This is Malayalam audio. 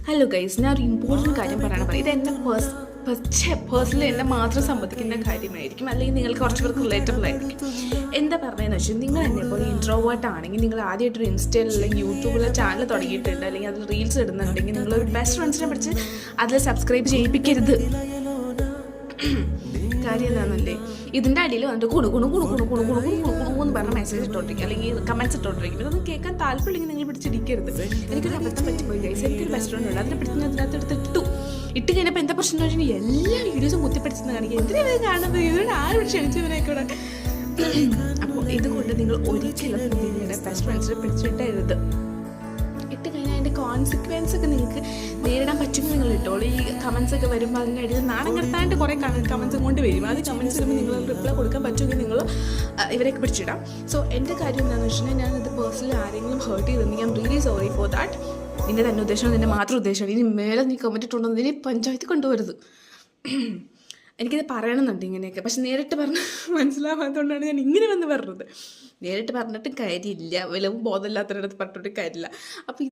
ഹലോ ഗൈസ്, ഞാൻ ഒരു ഇമ്പോർട്ടൻറ്റ് കാര്യം പറയാൻ ഇത് എന്നെ പേഴ്സണലി എന്നെ മാത്രം സംബന്ധിക്കുന്ന കാര്യമായിരിക്കും, അല്ലെങ്കിൽ നിങ്ങൾക്ക് കുറച്ച് പേർക്ക് റിലേറ്റബിൾ ആയിരിക്കും. എന്താ പറഞ്ഞതെന്ന് വെച്ചാൽ, നിങ്ങൾ എന്നെ ഇപ്പോൾ ഇൻട്രോവേർട്ട് ആണെങ്കിൽ, നിങ്ങൾ ആദ്യമായിട്ടൊരു ഇൻസ്റ്റയിൽ അല്ലെങ്കിൽ യൂട്യൂബിലെ ചാനൽ തുടങ്ങിയിട്ടുണ്ട്, അല്ലെങ്കിൽ അതിൽ റീൽസ് ഇടുന്നുണ്ടെങ്കിൽ, നിങ്ങളൊരു ബെസ്റ്റ് ഫ്രണ്ട്സിനെ പിടിച്ച് അതിൽ സബ്സ്ക്രൈബ് ചെയ്യിപ്പിക്കരുത്. കാര്യം എന്താണെന്നല്ലേ, ഇതിൻ്റെ അടിയിൽ വന്നിട്ട് എന്ന് പറഞ്ഞ മെസ്സേജ് ഇട്ടോണ്ടിരിക്കും, അല്ലെങ്കിൽ കമൻറ്റ്സ് ഇട്ടോണ്ടിരിക്കും. ഇതൊന്നും കേൾക്കാൻ താല്പര്യമില്ലെങ്കിൽ നിങ്ങൾ പിടിച്ചിരിക്കരുത്. എനിക്കൊരു അബദ്ധം പറ്റിപ്പോയി ഗൈസ്. എനിക്കൊരു ബെസ്റ്റ് ഫ്രണ്ട് ഉണ്ട്, അതിനെ പിടിച്ച് അതിനകത്ത് എടുത്തിട്ടു. ഇട്ട് കഴിഞ്ഞപ്പോൾ എന്താ പ്രശ്നം എന്ന് വെച്ചാൽ, എല്ലാ വീഡിയോസും കുത്തിപ്പിടിച്ചെന്ന് കാണിക്കുക. എന്തിനാ കാണുന്നത്? ഇതിനോട് ആരും ക്ഷണിച്ചവനായിക്കോട്ടെ. അപ്പോൾ ഇതുകൊണ്ട് നിങ്ങൾ ഒരിക്കലും നിങ്ങളുടെ ബെസ്റ്റ് ഫ്രണ്ട്സിനെ പിടിച്ചിട്ടരുത്. ഇട്ട് കഴിഞ്ഞാൽ അതിൻ്റെ കോൺസിക്വൻസ് ഒക്കെ നിങ്ങൾക്ക് നേരിടാൻ പറ്റുമെങ്കിൽ നിങ്ങൾ ഇട്ടോളൂ. ഈ കമൻസ് ഒക്കെ വരുമ്പോൾ അതിൻ്റെ അടിയിൽ നാണം കെടുത്താണ്ട് കുറേ കമൻസും കൊണ്ട് വരും. അത് കമൻസ് വരുമ്പോൾ നിങ്ങൾ റിപ്ലൈ കൊടുക്കാൻ പറ്റുമെങ്കിൽ നിങ്ങൾ ഇവരൊക്കെ പിടിച്ചിടാം. സോ എൻ്റെ കാര്യം എന്താണെന്ന് വെച്ചിട്ടുണ്ടെങ്കിൽ, ഞാനത് പേഴ്സണലി ആരെങ്കിലും ഹേർട്ട് ചെയ്തിട്ടുണ്ടെങ്കിൽ I am really sorry for that. നിൻ്റെ തന്നെ ഉദ്ദേശം, നിൻ്റെ മാത്രം ഉദ്ദേശമാണ്. ഇനി മേലെ നീ കമൻറ്റ് ഇട്ടുണ്ടോ ഇനി പഞ്ചായത്തിൽ കൊണ്ടുവരുത്. എനിക്കിത് പറയണമെന്നുണ്ട് ഇങ്ങനെയൊക്കെ, പക്ഷെ നേരിട്ട് പറഞ്ഞ് മനസ്സിലാവാത്തതുകൊണ്ടാണ് ഞാൻ ഇങ്ങനെ വന്ന് പറഞ്ഞത്. നേരിട്ട് പറഞ്ഞിട്ട് കാര്യമില്ല, വല്ലതും ബോധമില്ലാത്തവരുടെ അടുത്ത് പറഞ്ഞിട്ട് കാര്യമില്ല. അപ്പോൾ